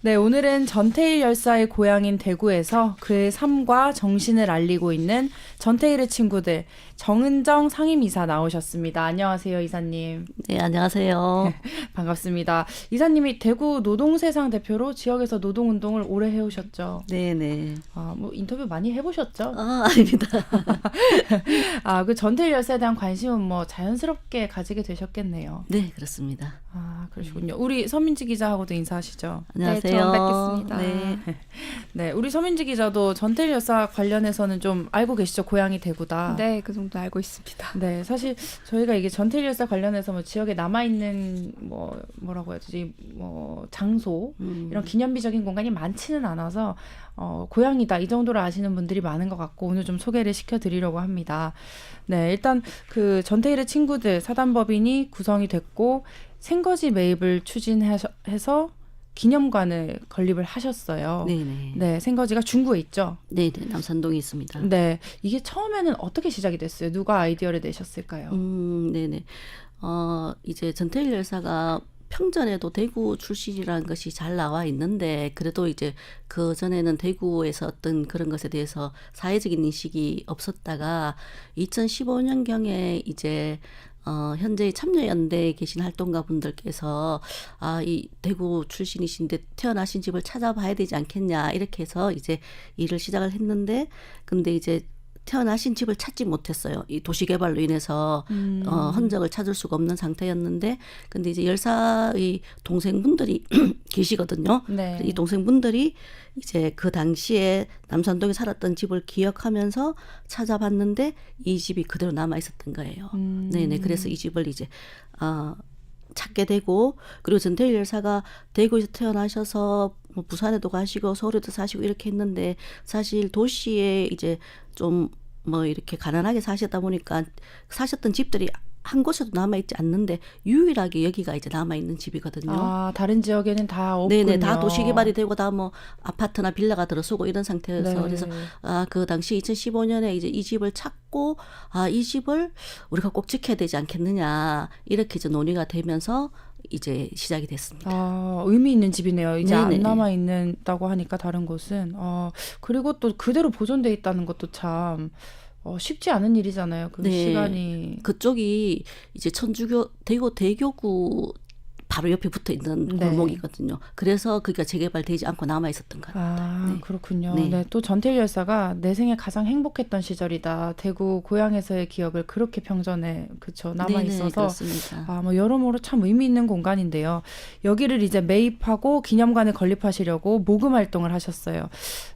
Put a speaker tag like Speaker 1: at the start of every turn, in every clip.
Speaker 1: 네, 오늘은 전태일 열사의 고향인 대구에서 그의 삶과 정신을 알리고 있는 전태일의 친구들 정은정 상임이사 나오셨습니다. 안녕하세요, 이사님.
Speaker 2: 네, 안녕하세요.
Speaker 1: 반갑습니다. 이사님이 대구 노동세상 대표로 지역에서 노동운동을 오래 해오셨죠?
Speaker 2: 네네.
Speaker 1: 뭐 인터뷰 많이 해보셨죠?
Speaker 2: 아닙니다.
Speaker 1: 그 전태일 열사에 대한 관심은 뭐 자연스럽게 가지게 되셨겠네요.
Speaker 2: 네, 그렇습니다.
Speaker 1: 그러시군요. 우리 서민지 기자하고도 인사하시죠?
Speaker 2: 안녕하세요.
Speaker 3: 네, 처음 뵙겠습니다.
Speaker 2: 네.
Speaker 1: 네, 우리 서민지 기자도 전태일 열사 관련해서는 좀 알고 계시죠? 고향이 대구다.
Speaker 3: 네, 그 정도 알고 있습니다.
Speaker 1: 네, 사실 저희가 이게 전태일 열사 관련해서 뭐 지역에 남아 있는 뭐라고 해야 되지, 뭐 장소 이런 기념비적인 공간이 많지는 않아서 고향이다 이 정도로 아시는 분들이 많은 것 같고 오늘 좀 소개를 시켜드리려고 합니다. 네, 일단 그 전태일의 친구들 사단법인이 구성이 됐고 생거지 매입을 추진해서 기념관을 건립을 하셨어요.
Speaker 2: 네네.
Speaker 1: 네, 생거지가 중구에 있죠.
Speaker 2: 네네. 남산동에 있습니다.
Speaker 1: 네, 이게 처음에는 어떻게 시작이 됐어요? 누가 아이디어를 내셨을까요?
Speaker 2: 네네. 이제 전태일 열사가 평전에도 대구 출신이라는 것이 잘 나와 있는데 그래도 이제 그 전에는 대구에서 어떤 그런 것에 대해서 사회적인 인식이 없었다가 2015년경에 이제 현재 참여연대에 계신 활동가분들께서 이 대구 출신이신데 태어나신 집을 찾아봐야 되지 않겠냐 이렇게 해서 이제 일을 시작을 했는데 근데 이제 태어나신 집을 찾지 못했어요. 이 도시개발로 인해서 흔적을 찾을 수가 없는 상태였는데 근데 이제 열사의 동생분들이 계시거든요.
Speaker 1: 네.
Speaker 2: 이 동생분들이 이제 그 당시에 남산동에 살았던 집을 기억하면서 찾아봤는데 이 집이 그대로 남아 있었던 거예요. 네네. 그래서 이 집을 이제 찾게 되고 그리고 전태일 열사가 대구에서 태어나셔서 뭐 부산에도 가시고 서울에도 사시고 이렇게 했는데 사실 도시에 이제 좀 뭐 이렇게 가난하게 사셨다 보니까 사셨던 집들이 한 곳에도 남아있지 않는데 유일하게 여기가 이제 남아있는 집이거든요.
Speaker 1: 다른 지역에는 다 없군요.
Speaker 2: 네네, 다 도시개발이 되고 다 뭐 아파트나 빌라가 들어서고 이런 상태여서
Speaker 1: 네.
Speaker 2: 그래서 그 당시 2015년에 이제 이 집을 찾고 이 집을 우리가 꼭 지켜야 되지 않겠느냐 이렇게 이제 논의가 되면서 이제 시작이 됐습니다.
Speaker 1: 의미 있는 집이네요. 이제
Speaker 2: 네네.
Speaker 1: 안 남아 있는다고 하니까 다른 곳은 그리고 또 그대로 보존돼 있다는 것도 참 쉽지 않은 일이잖아요. 그
Speaker 2: 네.
Speaker 1: 시간이
Speaker 2: 그쪽이 이제 대구 대교구 바로 옆에 붙어 있는
Speaker 1: 네.
Speaker 2: 골목이거든요. 그래서 그게 재개발되지 않고 남아 있었던 것 같아요. 네.
Speaker 1: 그렇군요.
Speaker 2: 네.
Speaker 1: 네, 또 전태일 열사가 내 생에 가장 행복했던 시절이다. 대구 고향에서의 기억을 그렇게 평전에 남아
Speaker 2: 네네,
Speaker 1: 있어서
Speaker 2: 그렇습니다.
Speaker 1: 뭐 여러모로 참 의미 있는 공간인데요. 여기를 이제 매입하고 기념관을 건립하시려고 모금 활동을 하셨어요.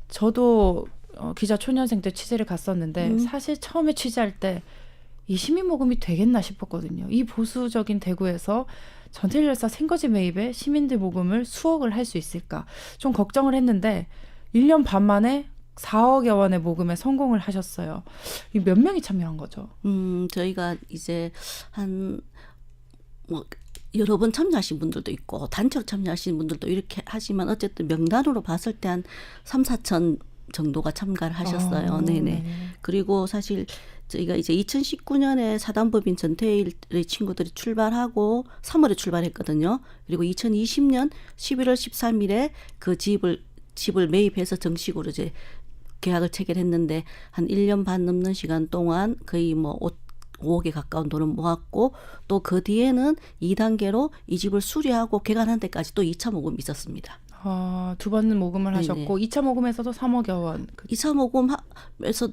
Speaker 1: 저도 기자 초년생 때 취재를 갔었는데 사실 처음에 취재할 때 이 시민 모금이 되겠나 싶었거든요. 이 보수적인 대구에서 전태일 열사 생거지 매입에 시민들 모금을 수억을 할 수 있을까 좀 걱정을 했는데 1년 반 만에 4억여 원의 모금에 성공을 하셨어요. 이 몇 명이 참여한 거죠?
Speaker 2: 저희가 이제 여러 번 참여하신 분들도 있고 단체로 참여하신 분들도 이렇게 하지만 어쨌든 명단으로 봤을 때 한 3, 4천 정도가 참가를 하셨어요. 네네.
Speaker 1: 네.
Speaker 2: 그리고 사실 저희가 이제 2019년에 사단법인 전태일의 친구들이 출발하고 3월에 출발했거든요. 그리고 2020년 11월 13일에 그 집을 매입해서 정식으로 이제 계약을 체결했는데 한 1년 반 넘는 시간 동안 거의 뭐 5억에 가까운 돈을 모았고 또 그 뒤에는 2단계로 이 집을 수리하고 개관한 데까지 또 2차 모금이 있었습니다.
Speaker 1: 두 번 모금을
Speaker 2: 네네.
Speaker 1: 하셨고 2차 모금에서도 3억여 원.
Speaker 2: 2차 모금에서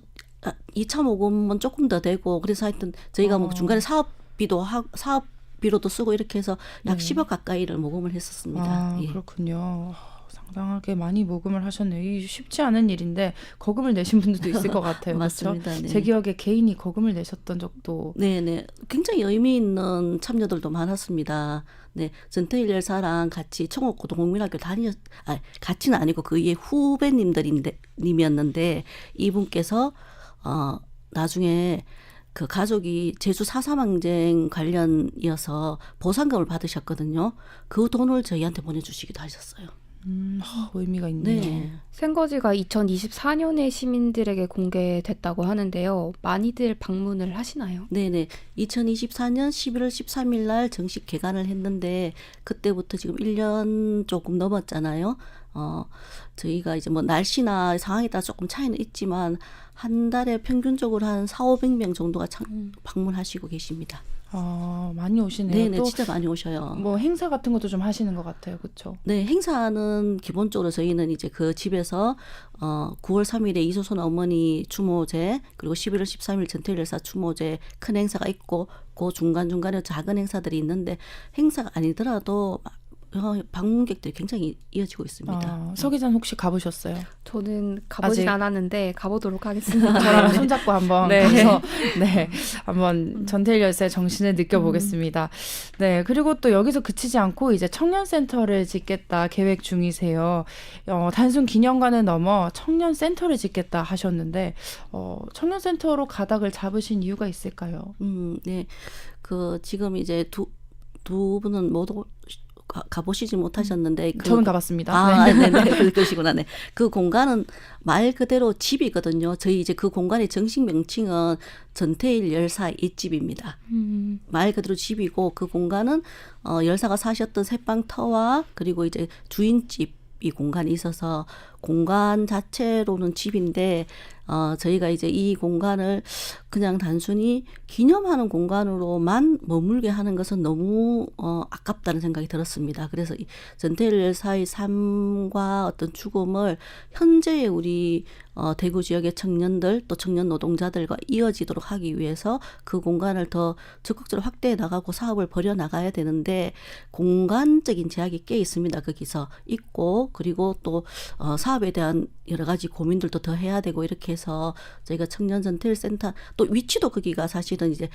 Speaker 2: 2차 모금은 조금 더 되고 그래서 하여튼 저희가 뭐 중간에 사업비로도 쓰고 이렇게 해서 약 10억 가까이를 모금을 했었습니다. 예.
Speaker 1: 그렇군요. 상당하게 많이 모금을 하셨네요. 이 쉽지 않은 일인데 거금을 내신 분들도 있을 것 같아요.
Speaker 2: 맞습니다.
Speaker 1: 그렇죠?
Speaker 2: 네.
Speaker 1: 제 기억에 개인이 거금을 내셨던 적도
Speaker 2: 네네. 굉장히 의미 있는 참여들도 많았습니다. 네. 전태일 열사랑 같이 청옥고등국민학교 같이는 아니고 그 위에 후배님이었는데 이분께서 나중에 그 가족이 제주 4.3항쟁 관련이어서 보상금을 받으셨거든요. 그 돈을 저희한테 보내주시기도 하셨어요.
Speaker 1: 의미가 있네요.
Speaker 2: 네.
Speaker 3: 생거지가 2024년에 시민들에게 공개됐다고 하는데요. 많이들 방문을 하시나요?
Speaker 2: 네네. 2024년 11월 13일 날 정식 개관을 했는데 그때부터 지금 1년 조금 넘었잖아요. 저희가 이제 뭐 날씨나 상황에 따라 조금 차이는 있지만 한 달에 평균적으로 한 4,500명 정도가 방문하시고 계십니다.
Speaker 1: 많이 오시네요.
Speaker 2: 네네,
Speaker 1: 또
Speaker 2: 진짜 많이 오셔요.
Speaker 1: 뭐 행사 같은 것도 좀 하시는 것 같아요, 그렇죠?
Speaker 2: 네, 행사는 기본적으로 저희는 이제 그 집에서 9월 3일에 이소선 어머니 추모제, 그리고 11월 13일 전태일 열사 추모제 큰 행사가 있고, 그 중간중간에 작은 행사들이 있는데, 행사가 아니더라도 방문객들이 굉장히 이어지고 있습니다.
Speaker 1: 서 기자는 혹시 가보셨어요?
Speaker 3: 저는 가보진
Speaker 1: 아직?
Speaker 3: 않았는데 가보도록 하겠습니다.
Speaker 1: 저랑 손잡고 한번
Speaker 3: 네.
Speaker 1: 가서 한번 전태일 열사의 정신을 느껴보겠습니다. 네, 그리고 또 여기서 그치지 않고 이제 청년센터를 짓겠다 계획 중이세요. 단순 기념관을 넘어 청년센터를 짓겠다 하셨는데 청년센터로 가닥을 잡으신 이유가 있을까요?
Speaker 2: 네, 지금 이제 두 분은 모두 가보시지 못하셨는데
Speaker 1: 저는 가봤습니다.
Speaker 2: 네네. 그러시구나. 네. 그 공간은 말 그대로 집이거든요. 저희 이제 그 공간의 정식 명칭은 전태일 열사의 집입니다. 말 그대로 집이고, 그 공간은 열사가 사셨던 새빵터와 그리고 이제 주인집 이 공간이 있어서 공간 자체로는 집인데 저희가 이제 이 공간을 그냥 단순히 기념하는 공간으로만 머물게 하는 것은 너무 아깝다는 생각이 들었습니다. 그래서 이 전태일 열사의 삶과 어떤 죽음을 현재의 우리 대구 지역의 청년들 또 청년 노동자들과 이어지도록 하기 위해서 그 공간을 더 적극적으로 확대해 나가고 사업을 벌여 나가야 되는데, 공간적인 제약이 꽤 있습니다. 거기서 있고, 그리고 또 사업에 대한 여러 가지 고민들도 더 해야 되고, 이렇게 해서 저희가 청년 전태일 센터, 또 위치도 거기가 사실은 이제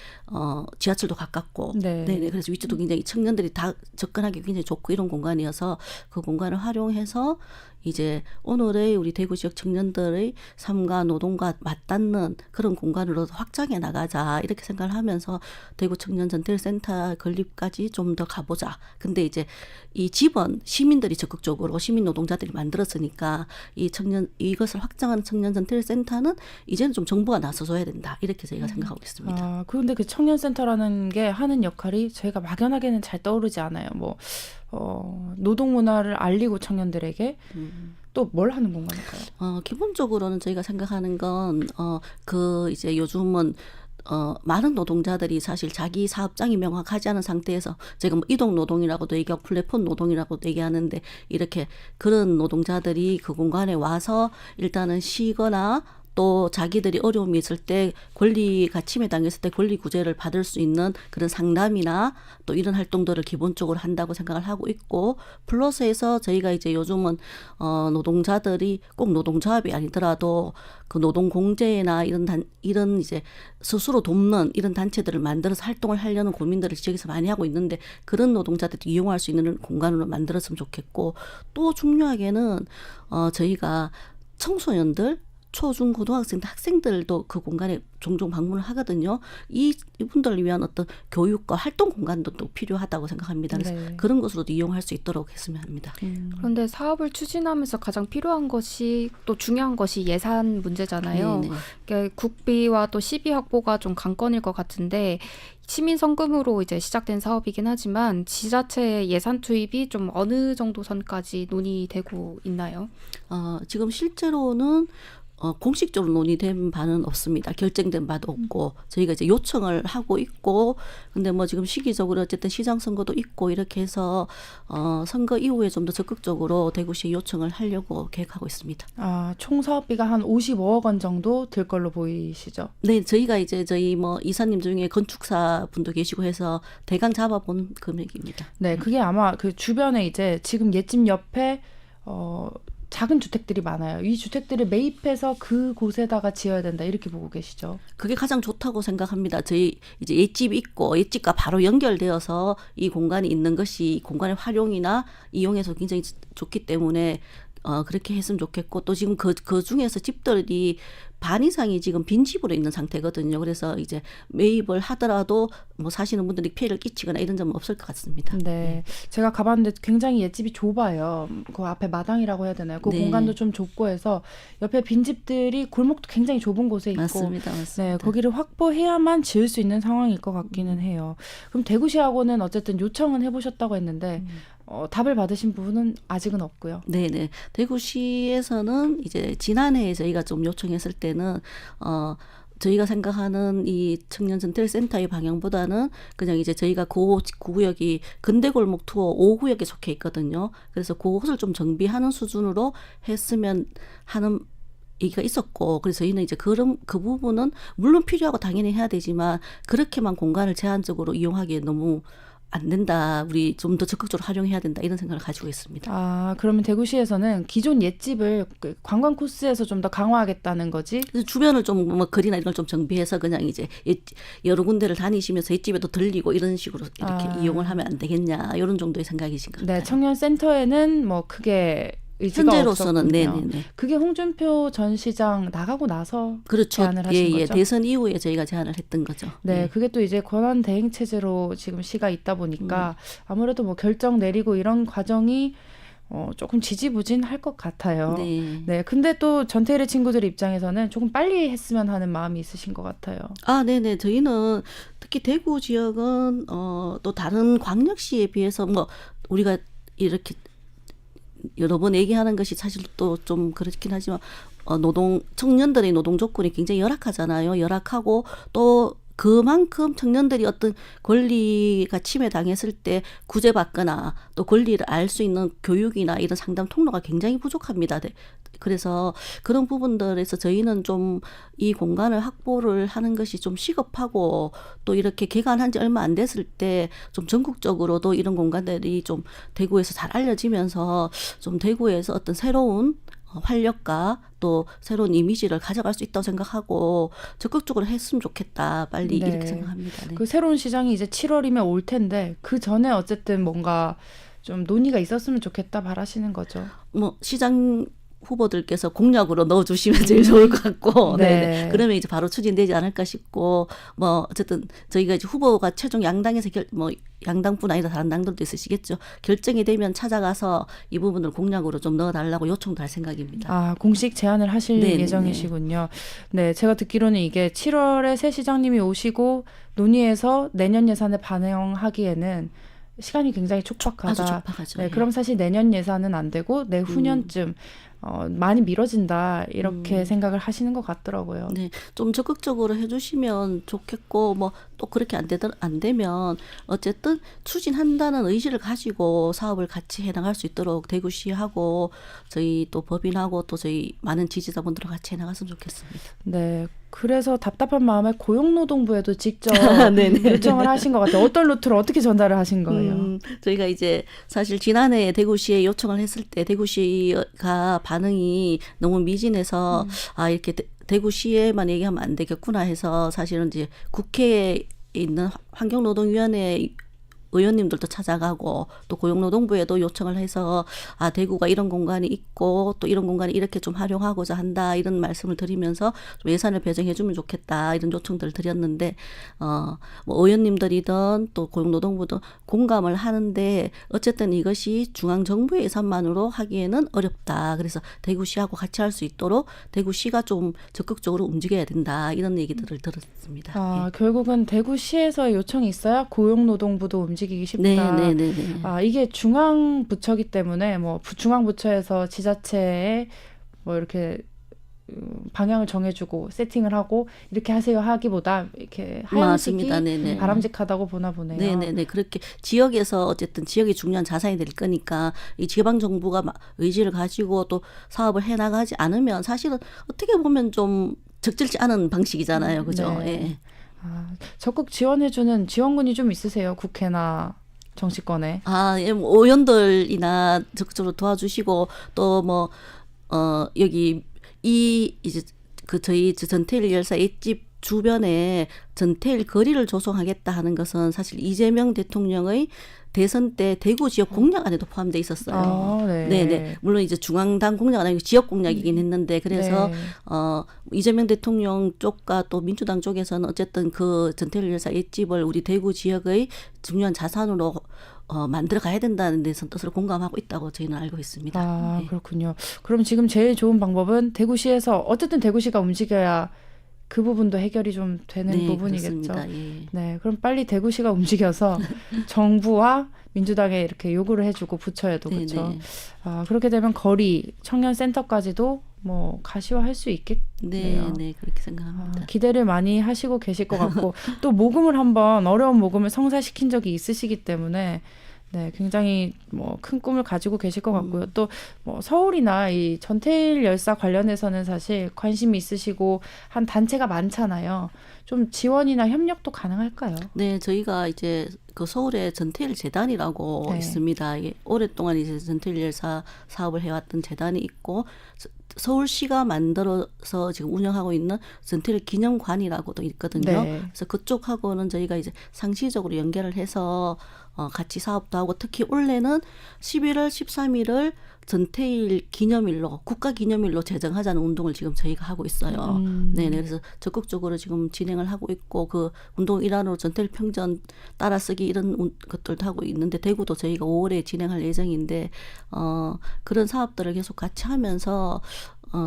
Speaker 2: 지하철도 가깝고, 네네, 그래서 위치도 굉장히 청년들이 다 접근하기 굉장히 좋고 이런 공간이어서 그 공간을 활용해서 이제 오늘의 우리 대구 지역 청년들의 삶과 노동과 맞닿는 그런 공간으로 확장해 나가자, 이렇게 생각을 하면서 대구 청년 전태일 센터 건립까지 좀 더 가보자. 근데 이제 이 집은 시민들이 적극적으로 시민 노동자들이 만들었으니까 이것을 확장하는 청년 전태일 센터는 이제는 좀 정부가 나서줘야 된다, 이렇게 저희가 생각하고 있습니다.
Speaker 1: 그런데 그 청년센터라는 게 하는 역할이 저희가 막연하게는 잘 떠오르지 않아요. 뭐 노동 문화를 알리고 청년들에게 또 뭘 하는 건가요?
Speaker 2: 기본적으로는 저희가 생각하는 건 이제 요즘은 많은 노동자들이 사실 자기 사업장이 명확하지 않은 상태에서 제가 뭐 이동 노동이라고도 얘기하고 플랫폼 노동이라고도 얘기하는데, 이렇게 그런 노동자들이 그 공간에 와서 일단은 쉬거나 또 자기들이 어려움이 있을 때, 권리가 침해당했을 때 권리 구제를 받을 수 있는 그런 상담이나 또 이런 활동들을 기본적으로 한다고 생각을 하고 있고, 플러스해서 저희가 이제 요즘은 노동자들이 꼭 노동조합이 아니더라도 그 노동공제나 이런 이제 스스로 돕는 이런 단체들을 만들어서 활동을 하려는 고민들을 지역에서 많이 하고 있는데, 그런 노동자들이 이용할 수 있는 공간으로 만들었으면 좋겠고, 또 중요하게는 저희가 청소년들, 초중 고등학생들, 학생들도 그 공간에 종종 방문을 하거든요. 이분들을 위한 어떤 교육과 활동 공간도 또 필요하다고 생각합니다. 그래서 그런 것으로도 이용할 수 있도록 했으면 합니다.
Speaker 3: 그런데 사업을 추진하면서 가장 필요한 것이, 또 중요한 것이 예산 문제잖아요. 그러니까 국비와 또 시비 확보가 좀 관건일 것 같은데, 시민 성금으로 이제 시작된 사업이긴 하지만 지자체의 예산 투입이 좀 어느 정도 선까지 논의되고 있나요?
Speaker 2: 지금 실제로는 공식적으로 논의된 바는 없습니다. 결정된 바도 없고, 저희가 이제 요청을 하고 있고, 근데 뭐 지금 시기적으로 어쨌든 시장 선거도 있고 이렇게 해서 선거 이후에 좀 더 적극적으로 대구시에 요청을 하려고 계획하고 있습니다.
Speaker 1: 총 사업비가 한 55억 원 정도 들 걸로 보이시죠?
Speaker 2: 네, 저희가 이제 저희 뭐 이사님 중에 건축사 분도 계시고 해서 대강 잡아본 금액입니다.
Speaker 1: 네, 그게 아마 그 주변에 이제 지금 옛집 옆에 작은 주택들이 많아요. 이 주택들을 매입해서 그곳에다가 지어야 된다, 이렇게 보고 계시죠?
Speaker 2: 그게 가장 좋다고 생각합니다. 저희 이제 옛집이 있고 옛집과 바로 연결되어서 이 공간이 있는 것이 공간의 활용이나 이용해서 굉장히 좋기 때문에 그렇게 했으면 좋겠고, 또 지금 그 중에서 집들이 반 이상이 지금 빈집으로 있는 상태거든요. 그래서 이제 매입을 하더라도 뭐 사시는 분들이 피해를 끼치거나 이런 점은 없을 것 같습니다.
Speaker 1: 네. 제가 가봤는데 굉장히 옛집이 좁아요. 그 앞에 마당이라고 해야 되나요? 그
Speaker 2: 네.
Speaker 1: 공간도 좀 좁고 해서 옆에 빈집들이 골목도 굉장히 좁은 곳에 있고
Speaker 2: 맞습니다.
Speaker 1: 네, 거기를 확보해야만 지을 수 있는 상황일 것 같기는 해요. 그럼 대구시하고는 어쨌든 요청은 해보셨다고 했는데 답을 받으신 부분은 아직은 없고요.
Speaker 2: 네네. 대구시에서는 이제 지난해에 저희가 좀 요청했을 때는 저희가 생각하는 이 청년 전태일 센터의 방향보다는 그냥 이제 저희가 그 구역이 근대골목 투어 5구역에 속해 있거든요. 그래서 그곳을 좀 정비하는 수준으로 했으면 하는 얘기가 있었고, 그래서 저희는 이제 그 부분은 물론 필요하고 당연히 해야 되지만 그렇게만 공간을 제한적으로 이용하기에 너무 안 된다. 우리 좀 더 적극적으로 활용해야 된다. 이런 생각을 가지고 있습니다.
Speaker 1: 아, 그러면 대구시에서는 기존 옛집을 그 관광 코스에서 좀 더 강화하겠다는 거지?
Speaker 2: 그래서 주변을 좀 뭐 거리나 이런 걸 좀 정비해서 그냥 이제 여러 군데를 다니시면서 옛집에도 들리고 이런 식으로 이렇게 이용을 하면 안 되겠냐. 이런 정도의 생각이신 것 같아요.
Speaker 1: 네, 청년 센터에는 뭐 크게 의지가
Speaker 2: 현재로서는
Speaker 1: 없었군요.
Speaker 2: 네네네.
Speaker 1: 그게 홍준표 전 시장 나가고 나서
Speaker 2: 그렇죠.
Speaker 1: 제안을 하신 거죠?
Speaker 2: 대선 이후에 저희가 제안을 했던 거죠.
Speaker 1: 네, 그게 또 이제 권한 대행 체제로 지금 시가 있다 보니까 아무래도 뭐 결정 내리고 이런 과정이 조금 지지부진할 것 같아요.
Speaker 2: 네.
Speaker 1: 네, 근데 또 전태일의 친구들 입장에서는 조금 빨리 했으면 하는 마음이 있으신 것 같아요.
Speaker 2: 아, 네네. 저희는 특히 대구 지역은 또 다른 광역시에 비해서 뭐 우리가 이렇게 여러 번 얘기하는 것이 사실 또 좀 그렇긴 하지만 청년들의 노동 조건이 굉장히 열악하잖아요. 열악하고 또 그만큼 청년들이 어떤 권리가 침해당했을 때 구제받거나 또 권리를 알 수 있는 교육이나 이런 상담 통로가 굉장히 부족합니다. 그래서 그런 부분들에서 저희는 좀 이 공간을 확보를 하는 것이 좀 시급하고 또 이렇게 개관한 지 얼마 안 됐을 때 좀 전국적으로도 이런 공간들이 좀 대구에서 잘 알려지면서 좀 대구에서 어떤 새로운 활력과 또 새로운 이미지를 가져갈 수 있다고 생각하고 적극적으로 했으면 좋겠다. 빨리
Speaker 1: 네.
Speaker 2: 이렇게 생각합니다. 네.
Speaker 1: 그 새로운 시장이 이제 7월이면 올 텐데 그 전에 어쨌든 뭔가 좀 논의가 있었으면 좋겠다 바라시는 거죠.
Speaker 2: 뭐 시장 후보들께서 공약으로 넣어주시면 제일 좋을 것 같고,
Speaker 1: 네.
Speaker 2: 네. 그러면 이제 바로 추진되지 않을까 싶고, 뭐 어쨌든 저희가 이제 후보가 최종 양당에서 양당뿐 아니라 다른 당들도 있으시겠죠. 결정이 되면 찾아가서 이 부분을 공약으로 좀 넣어달라고 요청도 할 생각입니다.
Speaker 1: 아, 공식 제안을 하실
Speaker 2: 네네네.
Speaker 1: 예정이시군요. 네, 제가 듣기로는 이게 7월에 새 시장님이 오시고 논의해서 내년 예산에 반영하기에는 시간이 굉장히 촉박하다.
Speaker 2: 아주 촉박하죠.
Speaker 1: 네,
Speaker 2: 예.
Speaker 1: 그럼 사실 내년 예산은 안 되고 내후년쯤 많이 미뤄진다 이렇게 생각을 하시는 것 같더라고요.
Speaker 2: 네, 좀 적극적으로 해주시면 좋겠고, 뭐 또 그렇게 안 되면 어쨌든 추진한다는 의지를 가지고 사업을 같이 해나갈 수 있도록 대구시하고 저희 또 법인하고 또 저희 많은 지지자분들과 같이 해나갔으면 좋겠습니다.
Speaker 1: 네. 그래서 답답한 마음에 고용노동부에도 직접
Speaker 2: 네네.
Speaker 1: 요청을 하신 것 같아요. 어떤 루트를 어떻게 전달을 하신 거예요?
Speaker 2: 저희가 이제 사실 지난해 대구시에 요청을 했을 때 대구시가 반응이 너무 미진해서 이렇게 대구시에만 얘기하면 안 되겠구나 해서 사실은 이제 국회에 있는 환경노동위원회 의원님들도 찾아가고 또 고용노동부에도 요청을 해서 대구가 이런 공간이 있고 또 이런 공간을 이렇게 좀 활용하고자 한다 이런 말씀을 드리면서 좀 예산을 배정해 주면 좋겠다 이런 요청들을 드렸는데 뭐 의원님들이든 또 고용노동부도 공감을 하는데 어쨌든 이것이 중앙정부의 예산만으로 하기에는 어렵다. 그래서 대구시하고 같이 할 수 있도록 대구시가 좀 적극적으로 움직여야 된다 이런 얘기들을 들었습니다.
Speaker 1: 결국은 대구시에서 요청이 있어야 고용노동부도 움직이기 쉽다.
Speaker 2: 네.
Speaker 1: 이게 중앙부처기 때문에 뭐 중앙부처에서 지자체에 뭐 이렇게 방향을 정해주고 세팅을 하고 이렇게 하세요 하기보다 이렇게 하얀색이
Speaker 2: 맞습니다.
Speaker 1: 바람직하다고 보나 보네요.
Speaker 2: 네네네. 그렇게 지역에서 어쨌든 지역이 중요한 자산이 될 거니까 이 지방 정부가 의지를 가지고 또 사업을 해나가지 않으면 사실은 어떻게 보면 좀 적절치 않은 방식이잖아요. 그죠?
Speaker 1: 네.
Speaker 2: 예.
Speaker 1: 적극 지원해주는 지원군이 좀 있으세요? 국회나 정치권에?
Speaker 2: 예, 뭐 의원들이나 적극적으로 도와주시고 또 뭐 여기 이제 저희 전태일 열사 옛집 주변에 전태일 거리를 조성하겠다 하는 것은 사실 이재명 대통령의 대선 때 대구 지역 공약 안에도 포함돼 있었어요.
Speaker 1: 아, 네.
Speaker 2: 네네. 물론 이제 중앙당 공약은 아니고 지역 공약이긴 했는데 그래서
Speaker 1: 네.
Speaker 2: 이재명 대통령 쪽과 또 민주당 쪽에서는 어쨌든 그 전태일 열사 옛집을 우리 대구 지역의 중요한 자산으로 만들어 가야 된다는 데서 뜻으로 공감하고 있다고 저희는 알고 있습니다.
Speaker 1: 아,
Speaker 2: 네.
Speaker 1: 그렇군요. 그럼 지금 제일 좋은 방법은 대구시에서 어쨌든 대구시가 움직여야 그 부분도 해결이 좀 되는
Speaker 2: 네,
Speaker 1: 부분이겠죠.
Speaker 2: 그렇습니다. 예.
Speaker 1: 네, 그럼 빨리 대구시가 움직여서 정부와 민주당에 이렇게 요구를 해주고 부처에도
Speaker 2: 네,
Speaker 1: 그렇죠.
Speaker 2: 네.
Speaker 1: 아, 그렇게 되면 거리 청년센터까지도 뭐 가시화할 수 있겠네요.
Speaker 2: 네, 네, 그렇게 생각합니다.
Speaker 1: 기대를 많이 하시고 계실 것 같고 또 모금을 한번 어려운 모금을 성사시킨 적이 있으시기 때문에 네, 굉장히 뭐 큰 꿈을 가지고 계실 것 같고요. 또 뭐 서울이나 이 전태일 열사 관련해서는 사실 관심이 있으시고 한 단체가 많잖아요. 좀 지원이나 협력도 가능할까요?
Speaker 2: 네, 저희가 이제 그 서울에 전태일 재단이라고
Speaker 1: 네.
Speaker 2: 있습니다. 예, 오랫동안 이제 전태일 열사 사업을 해왔던 재단이 있고 서울시가 만들어서 지금 운영하고 있는 전태일 기념관이라고도 있거든요.
Speaker 1: 네.
Speaker 2: 그래서 그쪽하고는 저희가 이제 상시적으로 연결을 해서 같이 사업도 하고 특히 올해는 11월 13일을 전태일 기념일로 국가 기념일로 제정하자는 운동을 지금 저희가 하고 있어요. 네네. 그래서 적극적으로 지금 진행을 하고 있고 그 운동 일환으로 전태일 평전 따라쓰기 이런 것들도 하고 있는데 대구도 저희가 5월에 진행할 예정인데 그런 사업들을 계속 같이 하면서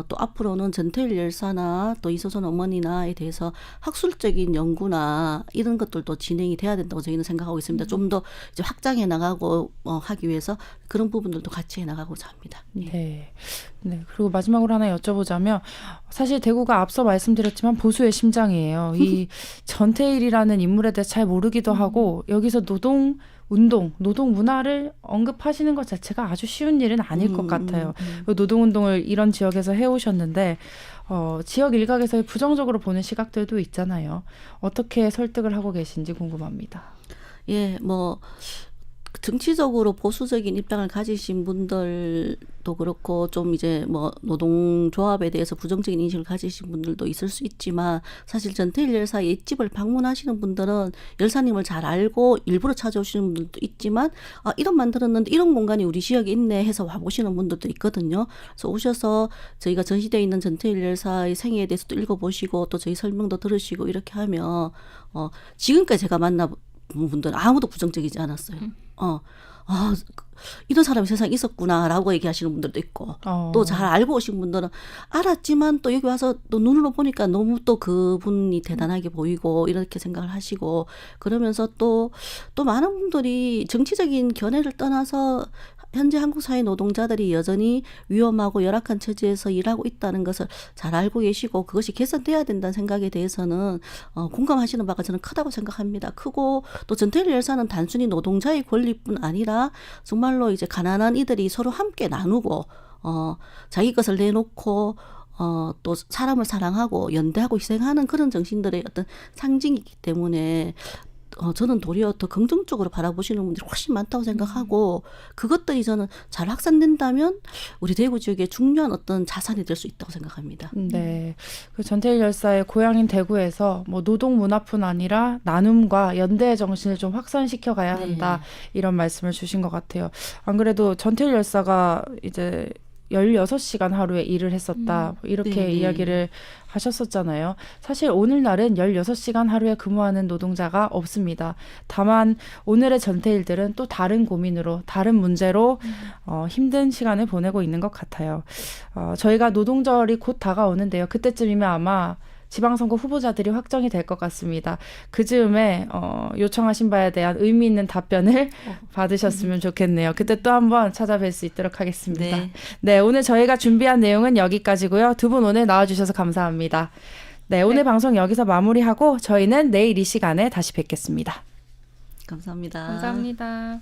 Speaker 2: 또 앞으로는 전태일 열사나 또 이소선 어머니나에 대해서 학술적인 연구나 이런 것들도 진행이 돼야 된다고 저희는 생각하고 있습니다. 좀 더 이제 확장해 나가고 하기 위해서 그런 부분들도 같이 해 나가고자 합니다.
Speaker 1: 네. 네. 그리고 마지막으로 하나 여쭤보자면 사실 대구가 앞서 말씀드렸지만 보수의 심장이에요. 이 전태일이라는 인물에 대해 잘 모르기도 하고 여기서 노동 문화를 언급하시는 것 자체가 아주 쉬운 일은 아닐 것 같아요. 노동운동을 이런 지역에서 해오셨는데 지역 일각에서 부정적으로 보는 시각들도 있잖아요. 어떻게 설득을 하고 계신지 궁금합니다.
Speaker 2: 예, 뭐 정치적으로 보수적인 입장을 가지신 분들도 그렇고 좀 이제 뭐 노동조합에 대해서 부정적인 인식을 가지신 분들도 있을 수 있지만 사실 전태일 열사 옛집을 방문하시는 분들은 열사님을 잘 알고 일부러 찾아오시는 분들도 있지만 이런 만들었는데 이런 공간이 우리 지역에 있네 해서 와보시는 분들도 있거든요. 그래서 오셔서 저희가 전시되어 있는 전태일 열사의 생애에 대해서 또 읽어보시고 또 저희 설명도 들으시고 이렇게 하면 지금까지 제가 만나본 분들은 아무도 부정적이지 않았어요. 이런 사람이 세상에 있었구나라고 얘기하시는 분들도 있고 또 잘 알고 오신 분들은 알았지만 또 여기 와서 또 눈으로 보니까 너무 또 그분이 대단하게 보이고 이렇게 생각을 하시고 그러면서 또 많은 분들이 정치적인 견해를 떠나서 현재 한국 사회 노동자들이 여전히 위험하고 열악한 처지에서 일하고 있다는 것을 잘 알고 계시고 그것이 개선돼야 된다는 생각에 대해서는 공감하시는 바가 저는 크다고 생각합니다. 크고 또 전태일 열사는 단순히 노동자의 권리뿐 아니라 정말로 이제 가난한 이들이 서로 함께 나누고 자기 것을 내놓고 또 사람을 사랑하고 연대하고 희생하는 그런 정신들의 어떤 상징이기 때문에 저는 도리어 더 긍정적으로 바라보시는 분들이 훨씬 많다고 생각하고 그것들이 저는 잘 확산된다면 우리 대구 지역의 중요한 어떤 자산이 될 수 있다고 생각합니다.
Speaker 1: 네, 그 전태일 열사의 고향인 대구에서 뭐 노동 문화뿐 아니라 나눔과 연대의 정신을 좀 확산시켜 가야 한다 이런 말씀을 주신 것 같아요. 안 그래도 전태일 열사가 이제 16시간 하루에 일을 했었다. 이렇게
Speaker 2: 네네.
Speaker 1: 이야기를 하셨었잖아요. 사실 오늘날은 16시간 하루에 근무하는 노동자가 없습니다. 다만 오늘의 전태일들은 또 다른 고민으로 다른 문제로 힘든 시간을 보내고 있는 것 같아요. 저희가 노동절이 곧 다가오는데요. 그때쯤이면 아마 지방선거 후보자들이 확정이 될 것 같습니다. 그 즈음에 요청하신 바에 대한 의미 있는 답변을 받으셨으면 좋겠네요. 그때 또 한번 찾아뵐 수 있도록 하겠습니다.
Speaker 2: 네.
Speaker 1: 네, 오늘 저희가 준비한 내용은 여기까지고요. 두 분 오늘 나와주셔서 감사합니다. 네, 오늘 방송 여기서 마무리하고 저희는 내일 이 시간에 다시 뵙겠습니다.
Speaker 2: 감사합니다.
Speaker 3: 감사합니다.